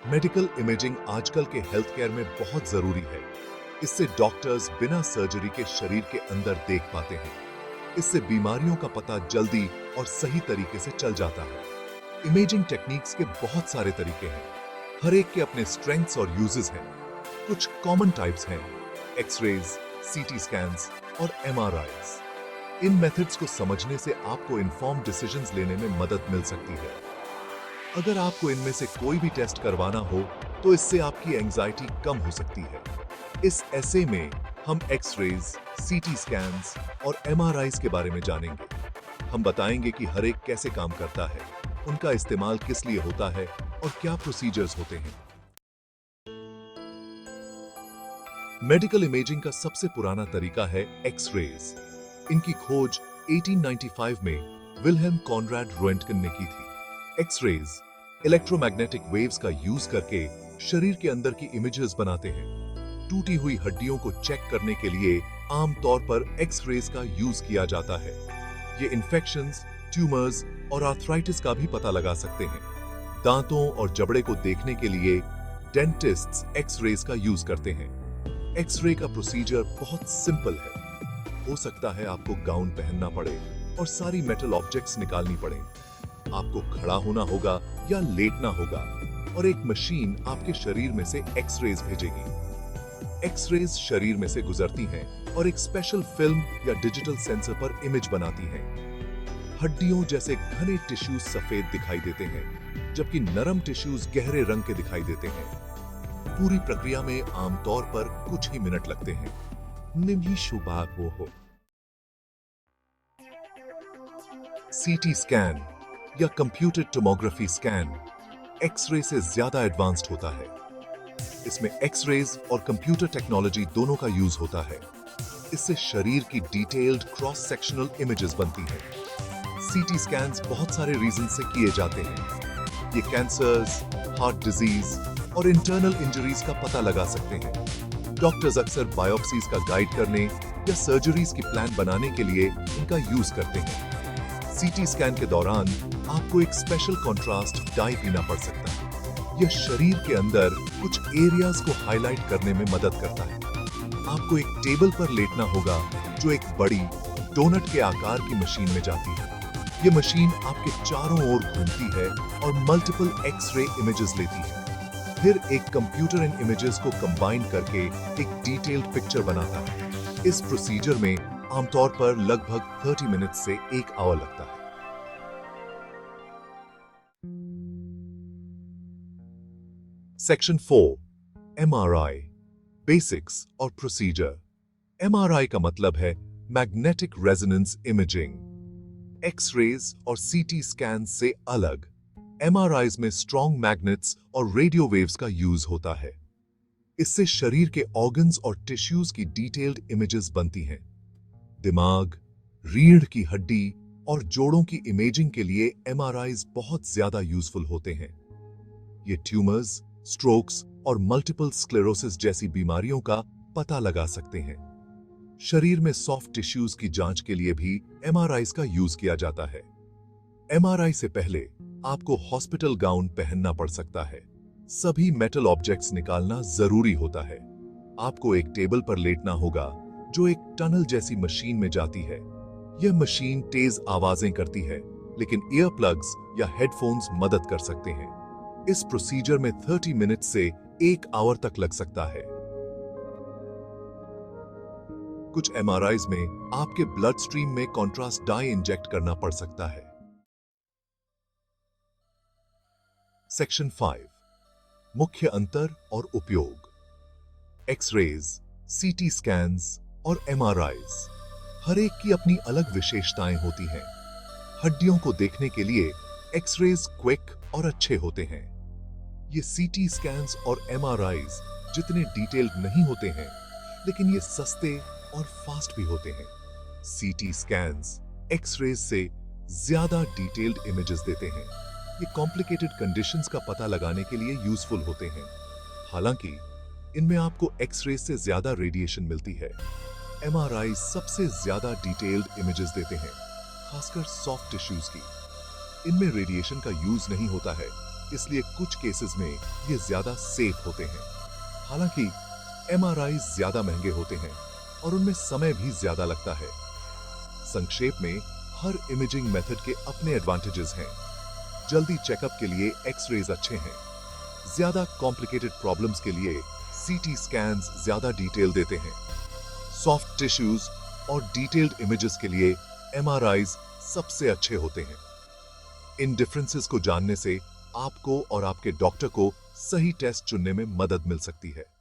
Medical imaging आजकल के health care में बहुत जरूरी है। इससे डॉक्टर्स बिना सर्जरी के शरीर के अंदर देख पाते हैं। इससे बीमारियों का पता जल्दी और सही तरीके से चल जाता है। इमेजिंग टेक्निक्स के बहुत सारे तरीके हैं। हर एक के अपने स्ट्रेंथ्स और यूजेस हैं। कुछ कॉमन टाइप्स हैं: एक्सरेज, सीटी स्कैन्स और एमआरआईज। इन मेथड्स को समझने से आपको इन्फॉर्म्ड डिसीजंस लेने में मदद मिल सकती है। अगर आपको इनमें से कोई भी टेस्ट करवाना हो तो इससे आपकी एंजाइटी कम हो सकती है। इस ऐसे में हम एक्सरेज, सीटी स्कैन्स और एमआरआईज के बारे में जानेंगे। हम बताएंगे कि हर एक कैसे काम करता है, उनका इस्तेमाल किस लिए होता है और क्या प्रोसीजर्स होते हैं। मेडिकल इमेजिंग का सबसे पुराना तरीका है एक्सरेज। इनकी खोज 1895 में विल्हेल्म कॉनराड रोएंटगन ने की थी। एक्सरेज इलेक्ट्रोमैग्नेटिक वेव्स का यूज करके शरीर के अंदर की इमेजेस बनाते हैं। टूटी हुई हड्डियों को चेक करने के लिए आमतौर पर एक्सरेज का यूज किया जाता है। ये इन्फेक्शंस, ट्यूमर्स और आर्थराइटिस का भी पता लगा सकते हैं। दांतों और जबड़े को देखने के लिए डेंटिस्ट्स एक्सरेज का यूज करते हैं। एक्सरे का प्रोसीजर बहुत सिंपल है। हो सकता है आपको गाउन पहनना पड़े और सारी मेटल ऑब्जेक्ट्स निकालनी पड़े। आपको खड़ा होना होगा या लेटना होगा और एक मशीन आपके शरीर में से एक्सरेज भेजेगी। एक्सरेज शरीर में से गुजरती हैं और एक स्पेशल फिल्म या डिजिटल सेंसर पर इमेज बनाती हैं। हड्डियों जैसे घने टिश्यूज सफेद दिखाई देते हैं, जबकि नरम टिश्यूज गहरे रंग के दिखाई देते हैं। पूरी प्रक्रिया में आमतौर पर कुछ ही मिनट लगते हैं। निम्ही शुभाग वो हो। सीटी स्कैन या कंप्यूटर टोमोग्राफी स्कैन एक्सरे से ज्यादा एडवांस्ड होता है। इसमें एक्सरेज और कंप्यूटर टेक्नोलॉजी दोनों का यूज होता है। इससे शरीर की डिटेल्ड क्रॉस सेक्शनल इमेजेस बनती हैं। सीटी स्कैन्स बहुत सारे रीजन से किए जाते हैं। ये कैंसर्स, हार्ट डिजीज और इंटरनल इंजरीज का पता लगा सकते हैं। डॉक्टर्स अक्सर बायोप्सीज का गाइड करने या सर्जरीज की प्लान बनाने के लिए इनका यूज करते हैं। सीटी स्कैन के दौरान आपको एक स्पेशल कॉन्ट्रास्ट डाई पीना पड़ सकता है। यह शरीर के अंदर कुछ एरियाज को हाईलाइट करने में मदद करता है। आपको एक टेबल पर लेटना होगा जो एक बड़ी डोनट के आकार की मशीन में जाती है। यह मशीन आपके चारों ओर घूमती है और मल्टीपल एक्सरे इमेजेस लेती है। फिर एक कंप्यूटर इन इमेजेस को कंबाइन करके एक डिटेल्ड पिक्चर बनाता है। इस प्रोसीजर में आमतौर पर लगभग 30 मिनट से 1 आवर लगता है। सेक्शन 4 एमआरआई, बेसिक्स और प्रोसीजर। एमआरआई का मतलब है मैग्नेटिक रेजोनेंस इमेजिंग। एक्सरेज और सीटी स्कैन से अलग एमआरआईज में स्ट्रॉन्ग मैग्नेट्स और रेडियो वेव्स का यूज होता है। इससे शरीर के ऑर्गन्स और टिश्यूज की डिटेल्ड इमेजेस बनती हैं। दिमाग, रीढ़ की हड्डी और जोड़ों की इमेजिंग के लिए एमआरआईज बहुत ज्यादा यूजफुल होते हैं। ये ट्यूमर्स, स्ट्रोक्स और मल्टीपल स्क्लेरोसिस जैसी बीमारियों का पता लगा सकते हैं। शरीर में सॉफ्ट टिश्यूज की जांच के लिए भी एमआरआईज का यूज किया जाता है। एमआरआई से पहले आपको हॉस्पिटल गाउन पहनना पड़ सकता है। सभी मेटल ऑब्जेक्ट्स निकालना जरूरी होता है। आपको एक टेबल पर लेटना होगा जो एक टनल जैसी मशीन में जाती है। यह मशीन तेज आवाजें करती है, लेकिन ईयर प्लग्स या हेडफोन्स मदद कर सकते हैं। इस प्रोसीजर में 30 मिनट से 1 आवर तक लग सकता है। कुछ एमआरआईज में आपके ब्लड स्ट्रीम में कॉन्ट्रास्ट डाई इंजेक्ट करना पड़ सकता है। सेक्शन 5 मुख्य अंतर और उपयोग। एक्सरेज, सीटी स्कैन्स और एमआरआईज हर एक की अपनी अलग विशेषताएं होती हैं। हड्डियों को देखने के लिए एक्सरेज क्विक और अच्छे होते हैं। ये सीटी स्कैन्स और एमआरआईज जितने डिटेल्ड नहीं होते हैं, लेकिन ये सस्ते और फास्ट भी होते हैं। सीटी स्कैन्स एक्सरेज से ज्यादा डिटेल्ड इमेजेस देते हैं। ये कॉम्प्लिकेटेड कंडीशंस का पता लगाने के लिए यूजफुल होते हैं। हालांकि इनमें आपको एक्सरेज से ज्यादा रेडिएशन मिलती है। एमआरआई सबसे ज्यादा डिटेल्ड इमेजेस देते हैं, खासकर सॉफ्ट टिश्यूज की। इनमें रेडिएशन का यूज नहीं होता है, इसलिए कुछ केसेस में ये ज्यादा सेफ होते हैं। हालांकि एमआरआई ज्यादा महंगे होते हैं और उनमें समय भी ज्यादा लगता है। संक्षेप में, हर इमेजिंग मेथड के अपने एडवांटेजेस हैं। जल्दी चेकअप के लिए एक्सरेज अच्छे हैं। ज्यादा कॉम्प्लिकेटेड प्रॉब्लम्स के लिए सीटी स्कैन्स ज्यादा डिटेल देते हैं। सॉफ्ट टिश्यूज और डिटेल्ड इमेजेस के लिए एमआरआईज सबसे अच्छे होते हैं। इन डिफरेंसेस को जानने से आपको और आपके डॉक्टर को सही टेस्ट चुनने में मदद मिल सकती है।